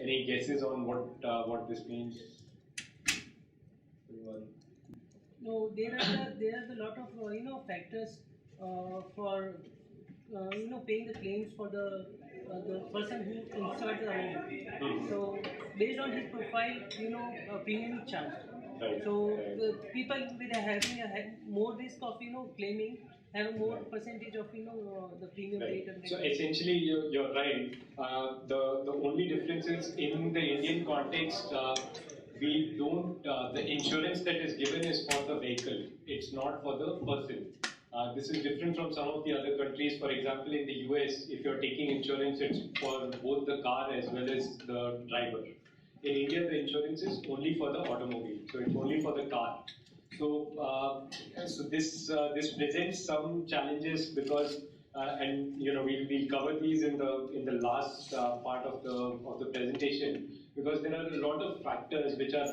Any guesses on what this means? Everyone? No, there are a lot of factors for paying the claims for the person who insured the home. So based on his profile, a premium is charged. Right. So the people with having more risk of claiming have a more percentage of the premium rate. Right. So essentially, you're right. The only difference is in the Indian context. We don't, the insurance that is given is for the vehicle, it's not for the person. This is different from some of the other countries. For example, in the US, if you're taking insurance, it's for both the car as well as the driver. In India, the insurance is only for the automobile, so it's only for the car. So, this presents some challenges because, and we'll cover these in the last part of the presentation. Because there are a lot of factors which are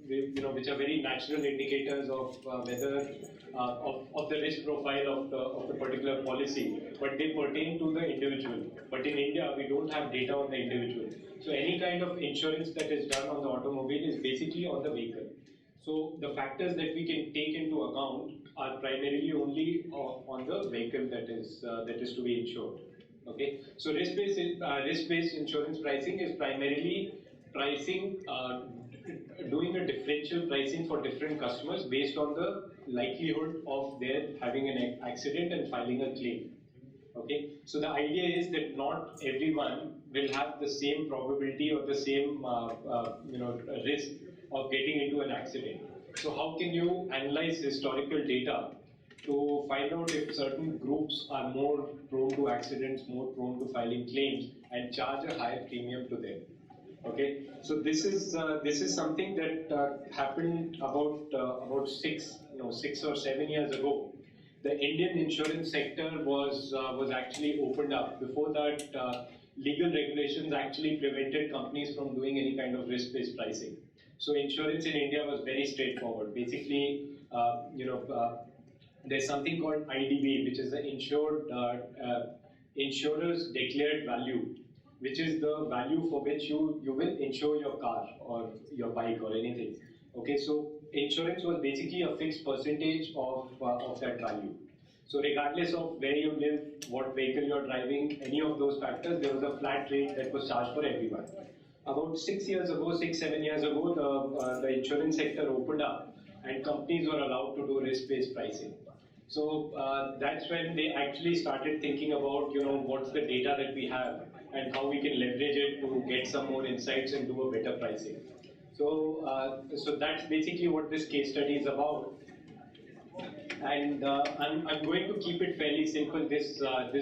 which are very natural indicators of whether of the risk profile of the particular policy, but they pertain to the individual. But in India, we don't have data on the individual. So any kind of insurance that is done on the automobile is basically on the vehicle. So the factors that we can take into account are primarily only on the vehicle that is to be insured. Okay. So risk-based insurance pricing is primarily pricing, doing a differential pricing for different customers based on the likelihood of their having an accident and filing a claim. Okay, so the idea is that not everyone will have the same probability or the same risk of getting into an accident. So how can you analyze historical data to find out if certain groups are more prone to accidents, more prone to filing claims, and charge a higher premium to them? Okay, so this is something that happened about 6 or 7 years ago. The Indian insurance sector was actually opened up. Before that, legal regulations actually prevented companies from doing any kind of risk-based pricing. So insurance in India was very straightforward. Basically, there's something called IDV, which is the insurer's declared value, which is the value for which you will insure your car or your bike or anything. Okay, so insurance was basically a fixed percentage of that value. So regardless of where you live, what vehicle you're driving, any of those factors, there was a flat rate that was charged for everyone. About 7 years ago, the insurance sector opened up and companies were allowed to do risk-based pricing. So that's when they actually started thinking about, what's the data that we have and how we can leverage it to get some more insights and do a better pricing. So, so that's basically what this case study is about. And I'm going to keep it fairly simple. This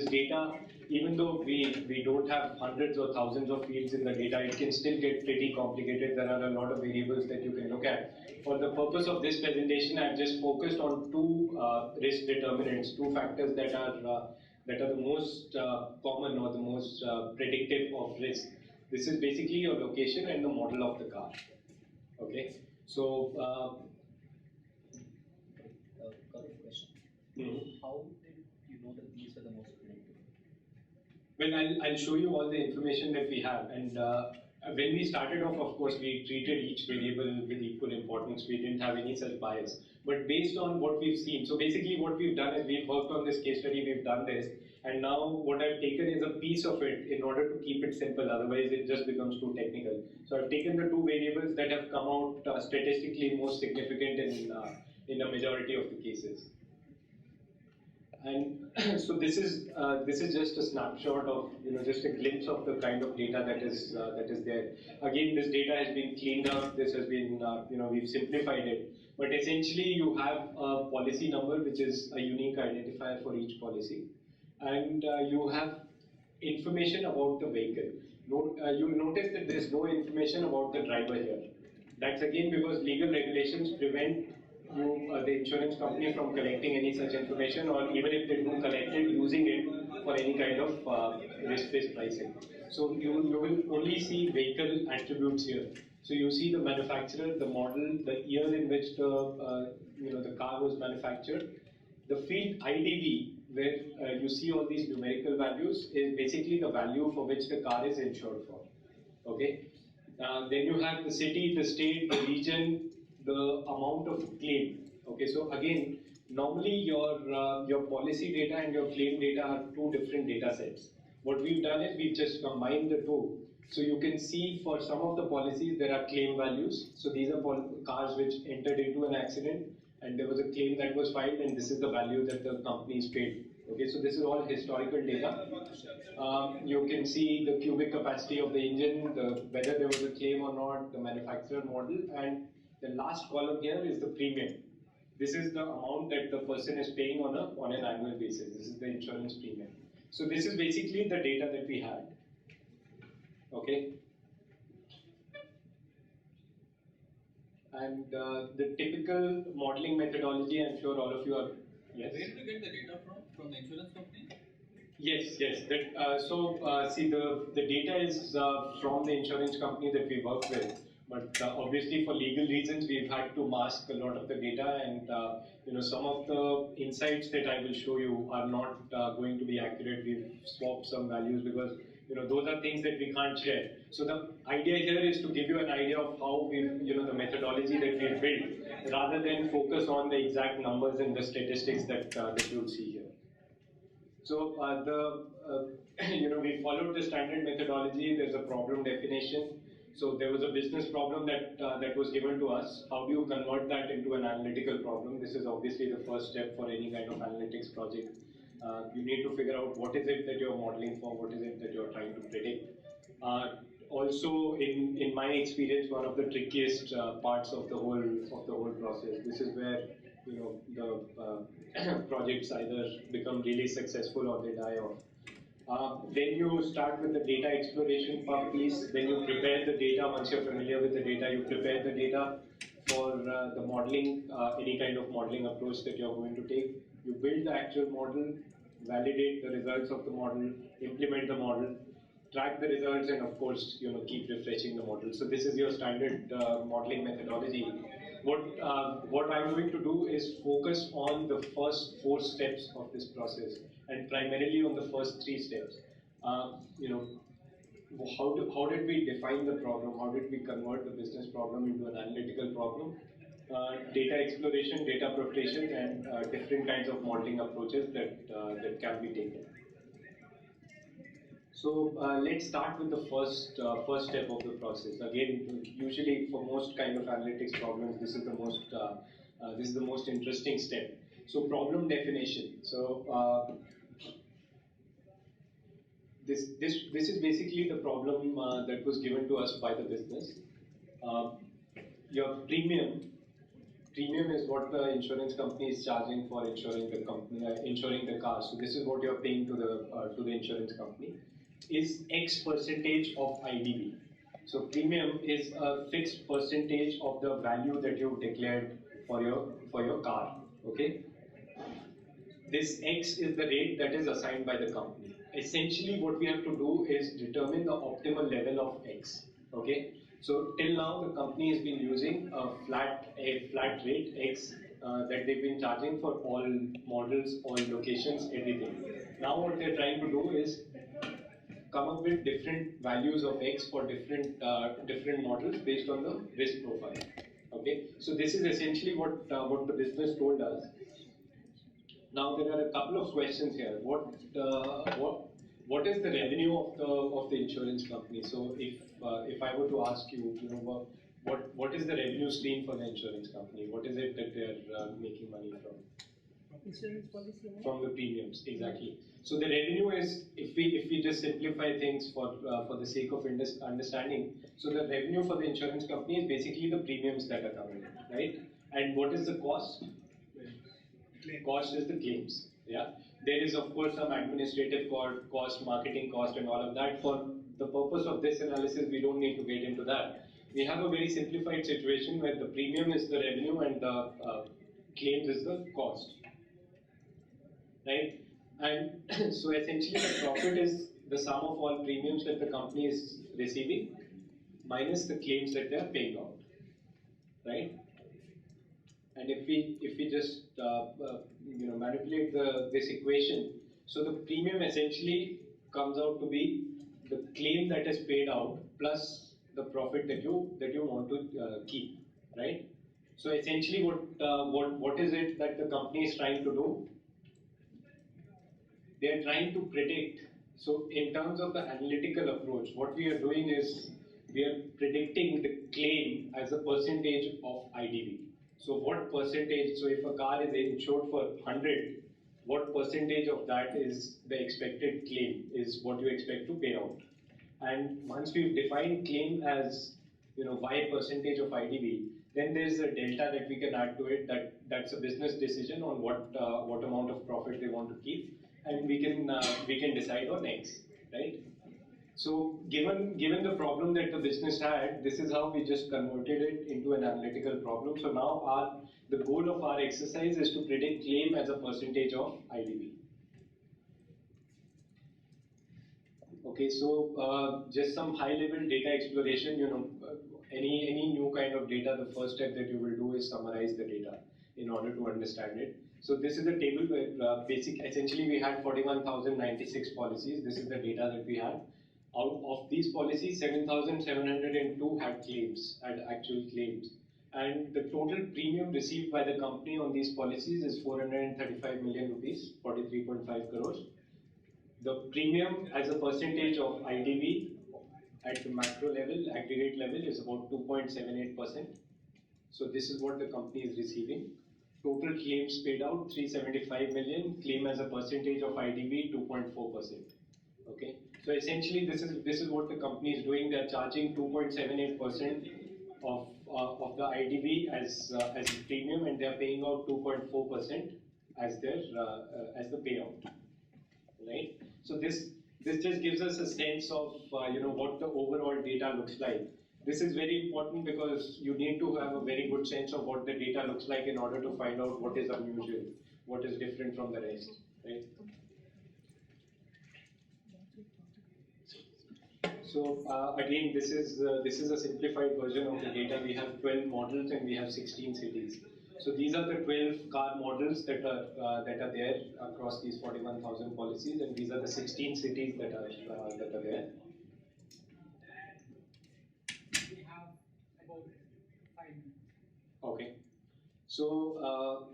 data, even though we don't have hundreds or thousands of fields in the data, it can still get pretty complicated. There are a lot of variables that you can look at. For the purpose of this presentation, I've just focused on two risk determinants, two factors that are the most common or the most predictive of risk. This is basically your location and the model of the car. Okay, so. How did you know that these are the most predictive? Well, I'll show you all the information that we have. And when we started off, of course, we treated each variable with equal importance. We didn't have any such bias. But based on what we've seen, so basically what we've done is we've worked on this case study, we've done this. And now what I've taken is a piece of it in order to keep it simple. Otherwise, it just becomes too technical. So I've taken the two variables that have come out statistically most significant in a majority of the cases. And so this is just a snapshot of just a glimpse of the kind of data that is there. Again, this data has been cleaned up. This has been we've simplified it. But essentially, you have a policy number which is a unique identifier for each policy, and you have information about the vehicle. You will notice that there is no information about the driver here. That's again because legal regulations prevent the insurance company from collecting any such information, or even if they do collect it, using it for any kind of risk-based pricing. So you will only see vehicle attributes here. So you see the manufacturer, the model, the year in which the car was manufactured. The field IDV, where you see all these numerical values, is basically the value for which the car is insured for. Okay. Then you have the city, the state, the region, the amount of claim. Okay, so again, normally your policy data and your claim data are two different data sets. What we've done is we've just combined the two. So you can see for some of the policies there are claim values. So these are cars which entered into an accident and there was a claim that was filed and this is the value that the companies paid. Okay, so this is all historical data. You can see the cubic capacity of the engine, whether there was a claim or not, the manufacturer model, and the last column here is the premium. This is the amount that the person is paying on an annual basis. This is the insurance premium. So this is basically the data that we had. Okay. And the typical modeling methodology, I'm sure all of you are. Yes. Where do you get the data from? From the insurance company? Yes, yes. See, the data is from the insurance company that we work with. But obviously, for legal reasons, we've had to mask a lot of the data, and some of the insights that I will show you are not going to be accurate. We've swapped some values because those are things that we can't share. So the idea here is to give you an idea of how the methodology that we've built, rather than focus on the exact numbers and the statistics that you'll see here. So we followed the standard methodology. There's a problem definition. So there was a business problem that was given to us. How do you convert that into an analytical problem? This is obviously the first step for any kind of analytics project. You need to figure out what is it that you're modeling for, what is it that you're trying to predict. Also, in my experience, one of the trickiest parts of the whole process. This is where the projects either become really successful or they die off. Then you start with the data exploration part piece. Then you prepare the data. Once you're familiar with the data, you prepare the data for the modeling, any kind of modeling approach that you're going to take. You build the actual model, validate the results of the model, implement the model, track the results, and of course, keep refreshing the model. So this is your standard modeling methodology. What I'm going to do is focus on the first 4 steps of this process, and primarily on the first 3 steps. How did we define the problem? How did we convert the business problem into an analytical problem? Data exploration, data preparation, and different kinds of modeling approaches that can be taken. So let's start with the first step of the process. Again, usually for most kind of analytics problems, this is the most interesting step. So problem definition. So this is basically the problem that was given to us by the business. Your premium is what the insurance company is charging for insuring the car. So this is what you're paying to the insurance company. Is X percentage of IDV. So premium is a fixed percentage of the value that you've declared for your car. Okay. This X is the rate that is assigned by the company. Essentially, what we have to do is determine the optimal level of X. Okay. So till now, the company has been using a flat rate X that they've been charging for all models, all locations, everything. Now, what they're trying to do is come up with different values of X for different models based on the risk profile. Okay, so this is essentially what the business told us. Now there are a couple of questions here. What is the revenue of the insurance company? So if I were to ask you, what is the revenue stream for the insurance company? What is it that they're making money from? Insurance policy? From the premiums, exactly. So the revenue is, if we just simplify things for the sake of understanding, so the revenue for the insurance company is basically the premiums that are coming in, right? And what is the cost? Cost is the claims. Yeah. There is of course some administrative cost, marketing cost, and all of that. For the purpose of this analysis, we don't need to get into that. We have a very simplified situation where the premium is the revenue and the claims is the cost. Right? And so essentially the profit is the sum of all premiums that the company is receiving minus the claims that they are paying out. Right? And if we just manipulate this equation, so the premium essentially comes out to be the claim that is paid out plus the profit that you want to keep, right? So essentially, what is it that the company is trying to do? They are trying to predict. So in terms of the analytical approach, what we are doing is we are predicting the claim as a percentage of IDV. So what percentage, so if a car is insured for 100, what percentage of that is the expected claim, is what you expect to pay out. And once we've defined claim as Y percentage of IDV, then there's a delta that we can add to it, that's a business decision on what amount of profit they want to keep, and we can decide on X, right? So given the problem that the business had, this is how we just converted it into an analytical problem. So now the goal of our exercise is to predict claim as a percentage of IDV. Okay, so just some high-level data exploration. Any new kind of data, the first step that you will do is summarize the data in order to understand it. So this is a table where essentially we had 41,096 policies. This is the data that we had. Out of these policies, 7,702 had actual claims. And the total premium received by the company on these policies is 435 million rupees, 43.5 crores. The premium as a percentage of IDV at the macro level, aggregate level, is about 2.78%. So this is what the company is receiving. Total claims paid out 375 million. Claim as a percentage of IDV 2.4%. Okay. So essentially, this is what the company is doing. They are charging 2.78% of the IDV as premium, and they are paying out 2.4% as the payout. Right. So this just gives us a sense of what the overall data looks like. This is very important because you need to have a very good sense of what the data looks like in order to find out what is unusual, what is different from the rest, right? So again, this is a simplified version of the data. We have 12 models and we have 16 cities. So these are the 12 car models that are there across these 41,000 policies, and these are the 16 cities that are there. We have about 5 minutes. Okay. So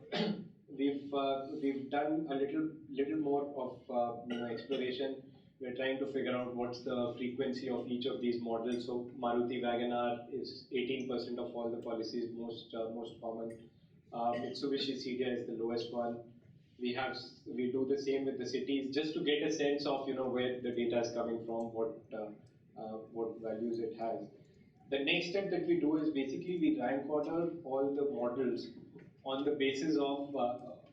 we've done a little more of exploration. We're trying to figure out what's the frequency of each of these models. So Maruti WagonR is 18% of all the policies, most common. Mitsubishi CDI is the lowest one. We do the same with the cities, just to get a sense of where the data is coming from, what values it has. The next step that we do is basically we rank order all the models on the basis of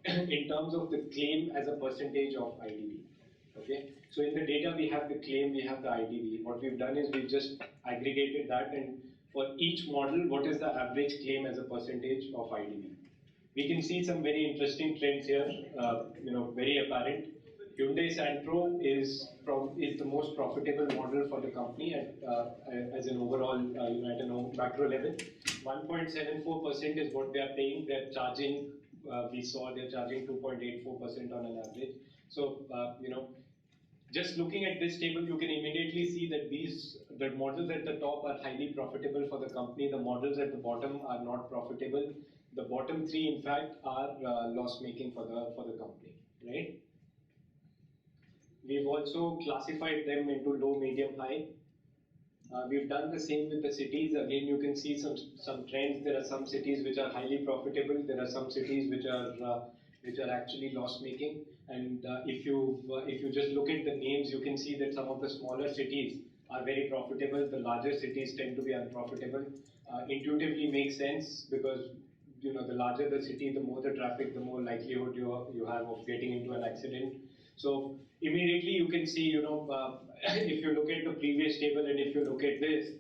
in terms of the claim as a percentage of IDV. Okay, so in the data we have the claim, we have the IDV. What we've done is we've just aggregated that, and for each model, what is the average claim as a percentage of IDV? We can see some very interesting trends here, very apparent. Hyundai Santro is the most profitable model for the company as an overall, at a macro level. 1.74% is what they are paying. They're charging. They're charging 2.84% on an average. So just looking at this table, you can immediately see that the models at the top are highly profitable for the company. The models at the bottom are not profitable. The bottom three, in fact, are loss-making for the company, right? We've also classified them into low, medium, high. We've done the same with the cities. Again, you can see some trends. There are some cities which are highly profitable. There are some cities which are actually loss-making. And if you just look at the names, you can see that some of the smaller cities are very profitable. The larger cities tend to be unprofitable. Intuitively makes sense because the larger the city, the more the traffic, the more likelihood you have of getting into an accident. So immediately you can see, if you look at the previous table and if you look at this,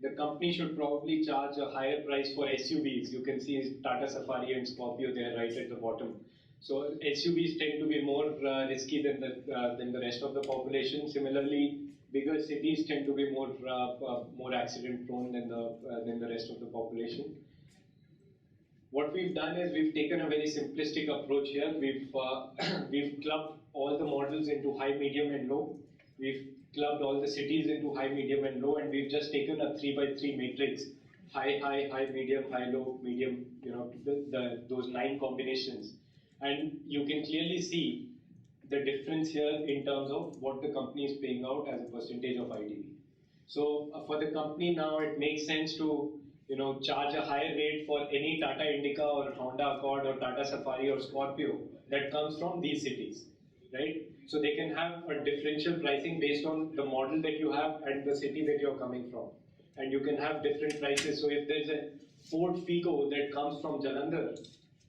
the company should probably charge a higher price for SUVs. You can see Tata Safari and Scorpio there right at the bottom. So SUVs tend to be more risky than the rest of the population. Similarly, bigger cities tend to be more accident prone than the rest of the population. What we've done is we've taken a very simplistic approach here. We've clubbed all the models into high, medium, and low. We've clubbed all the cities into high, medium, and low, and we've just taken a 3 by 3 matrix: high, high, high, medium, high, low, medium. Those 9 combinations, and you can clearly see the difference here in terms of what the company is paying out as a percentage of IDV. So for the company now, it makes sense to charge a higher rate for any Tata Indica or Honda Accord or Tata Safari or Scorpio that comes from these cities, right? So they can have a differential pricing based on the model that you have and the city that you're coming from, and you can have different prices. So if there's a Ford Figo that comes from Jalandhar,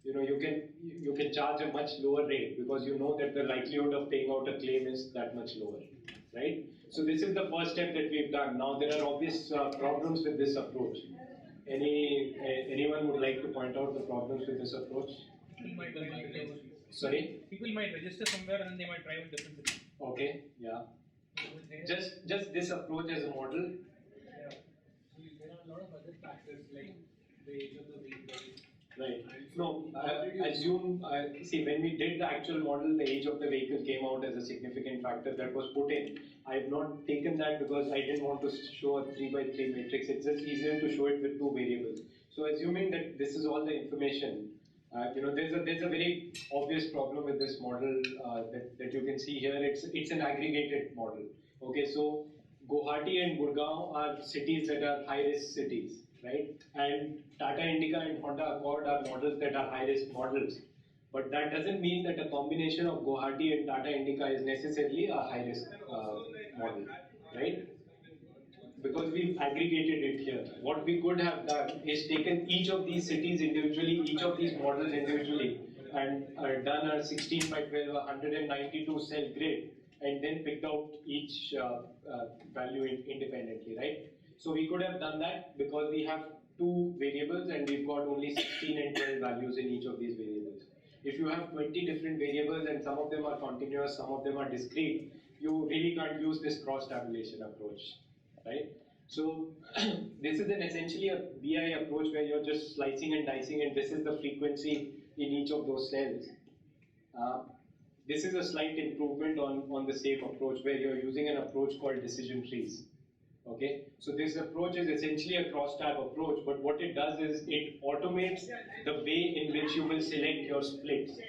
you can charge a much lower rate because you know that the likelihood of paying out a claim is that much lower, right? So this is the first step that we've done. Now there are obvious problems with this approach. Anyone would like to point out the problems with this approach? People might register. Sorry? People might register somewhere and then they might drive a different city. Okay, yeah. Just this approach as a model. Yeah. There are a lot of other factors like the age of the vehicle. Right. No, I assume, see, when we did the actual model, the age of the vehicle came out as a significant factor that was put in. I have not taken that because I didn't want to show a 3 by 3 matrix. It's just easier to show it with 2 variables. So assuming that this is all the information, there's a very obvious problem with this model that you can see here. It's an aggregated model. Okay, so Guwahati and Gurgaon are cities that are high-risk cities, right? And Tata Indica and Honda Accord are models that are high-risk models. But that doesn't mean that a combination of Guwahati and Tata Indica is necessarily a high-risk model, right? Because we've aggregated it here. What we could have done is taken each of these cities individually, each of these models individually, and done a 16 by 12, 192 cell grid, and then picked out each value independently, right? So we could have done that because we have 2 variables and we've got only 16 and 12 values in each of these variables. If you have 20 different variables and some of them are continuous, some of them are discrete, you really can't use this cross-tabulation approach, right? So this is essentially a BI approach where you're just slicing and dicing, and this is the frequency in each of those cells. This is a slight improvement on the same approach where you're using an approach called decision trees. Okay, so this approach is essentially a cross-tab approach, but what it does is it automates the way in which you will select your splits.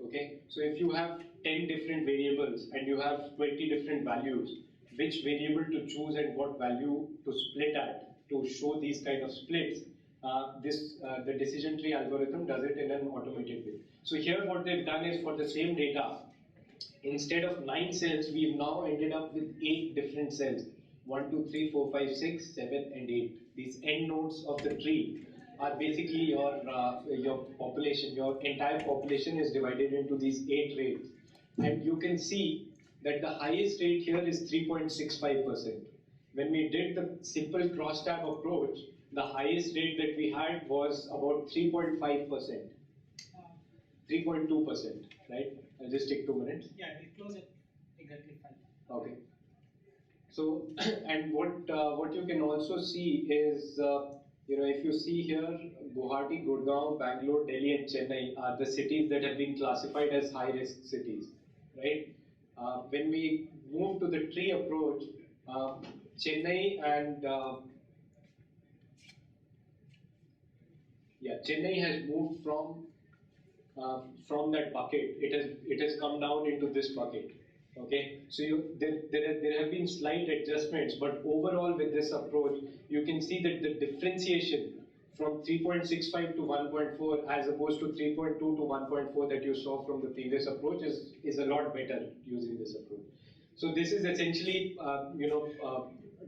Okay, so if you have 10 different variables and you have 20 different values, which variable to choose and what value to split at to show these kind of splits, the decision tree algorithm does it in an automated way. So here what they've done is for the same data, instead of 9 cells, we've now ended up with 8 different cells. 1, 2, 3, 4, 5, 6, 7, and 8. These end nodes of the tree are basically your population. Your entire population is divided into these 8 rates. And you can see that the highest rate here is 3.65%. When we did the simple cross-tab approach, the highest rate that we had was about 3.5%. 3.2%, right? I'll just take 2 minutes. Yeah, it close it exactly 5. Okay. So, and what you can also see is, if you see here, Guwahati, Gurgaon, Bangalore, Delhi, and Chennai are the cities that have been classified as high-risk cities, right? When we move to the tree approach, Chennai and Chennai has moved from that bucket. It has come down into this bucket. Okay, so there have been slight adjustments, but overall with this approach, you can see that the differentiation from 3.65 to 1.4 as opposed to 3.2 to 1.4 that you saw from the previous approach is a lot better using this approach. So this is essentially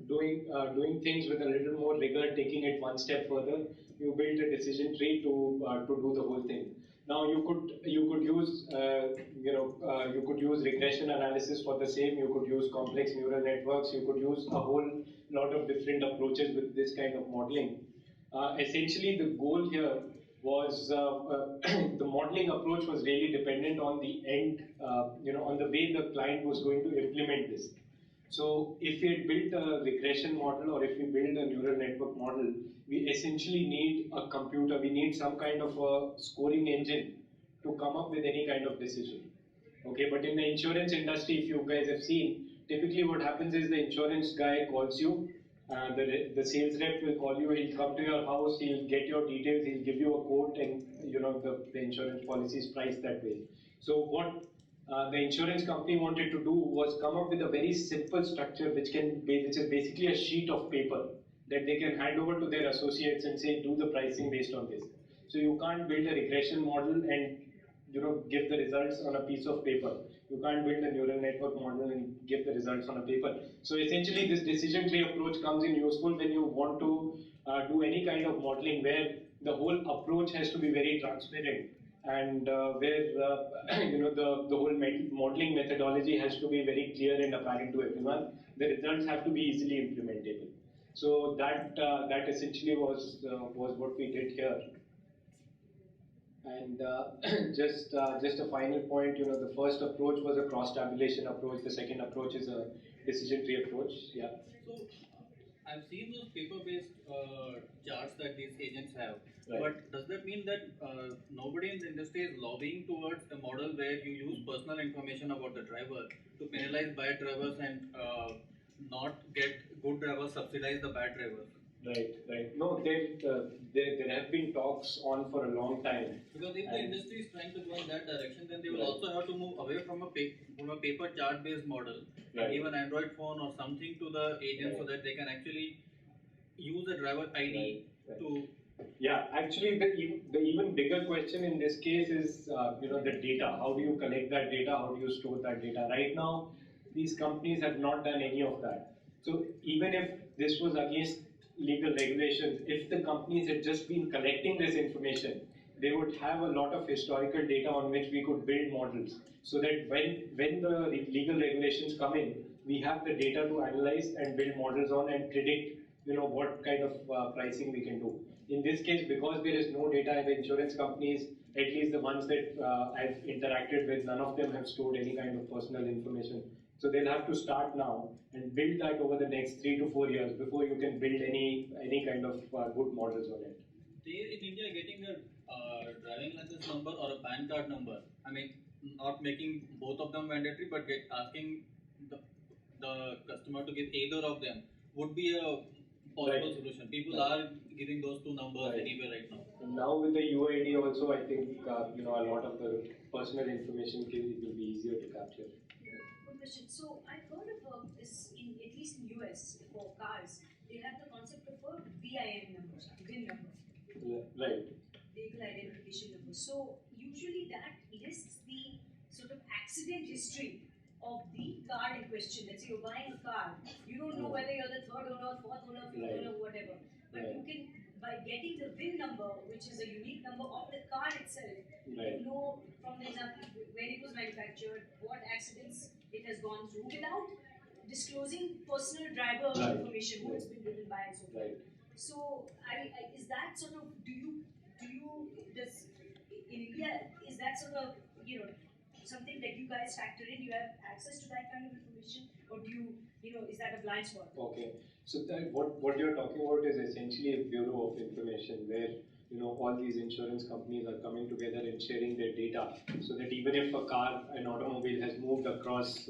doing things with a little more rigor, taking it one step further. You built a decision tree to do the whole thing. Now you could use you could use regression analysis for the same. You could use complex neural networks. You could use a whole lot of different approaches with this kind of modeling. Essentially, the goal here was the modeling approach was really dependent on the end, on the way the client was going to implement this. So if we had built a regression model or if we build a neural network model, we essentially need a computer, we need some kind of a scoring engine to come up with any kind of decision. Okay, but in the insurance industry, if you guys have seen, typically what happens is the insurance guy calls you, the sales rep will call you, he'll come to your house, he'll get your details, he'll give you a quote, and the insurance policy is priced that way. So what the insurance company wanted to do was come up with a very simple structure which is basically a sheet of paper that they can hand over to their associates and say, do the pricing based on this. So you can't build a regression model and give the results on a piece of paper. You can't build a neural network model and give the results on a paper. So essentially, this decision tree approach comes in useful when you want to do any kind of modeling where the whole approach has to be very transparent and where the whole modeling methodology has to be very clear and apparent to everyone. The results have to be easily implementable. So that essentially was what we did here. And just a final point, the first approach was a cross-tabulation approach. The second approach is a decision tree approach. Yeah. So I've seen those paper-based charts that these agents have. Right. But does that mean that nobody in the industry is lobbying towards a model where you use personal information about the driver to penalize bad drivers and not get good drivers subsidize the bad drivers? Right. No, there have been talks on for a long time. Because if the industry is trying to go in that direction, then they will Right. also have to move away from a paper chart-based model Right. and give an Android phone or something to the agent so Right. that they can actually use a driver ID Right. to. Yeah, actually, the even bigger question in this case is, the data. How do you collect that data? How do you store that data? Right now, these companies have not done any of that. So even if this was against legal regulations, if the companies had just been collecting this information, they would have a lot of historical data on which we could build models, so that when the legal regulations come in, we have the data to analyze and build models on and predict, what kind of pricing we can do. In this case, because there is no data, the insurance companies, at least the ones that I've interacted with, none of them have stored any kind of personal information. So they'll have to start now and build that over the next 3 to 4 years before you can build any kind of good models on it. They in India getting a driving license number or a PAN card number. I mean, not making both of them mandatory, but asking the customer to give either of them would be a possible Right. solution. People Right. are giving those two numbers Right. anyway right now. And now with the UID also, I think a lot of the personal information will be easier to capture. Good question. So I've heard of this at least in US for cars. They have the concept of a VIN number, VIN number, Yeah, right. vehicle identification number. So usually that lists the sort of accident history of the car in question. Let's say you're buying a car, you don't know whether you're the third owner, fourth owner, fifth Right. owner, whatever. But Right. you can, by getting the VIN number, which is a unique number of the car itself, Right. you know from the example when it was manufactured, what accidents it has gone through without disclosing personal driver Right. information, who it's been driven by and so forth. Right. So, is that sort of, does, in India, is that sort of, something that you guys factor in? You have access to that kind of information? Or do you, is that a blind spot? Okay. So what you're talking about is essentially a bureau of information where all these insurance companies are coming together and sharing their data, so that even if an automobile has moved across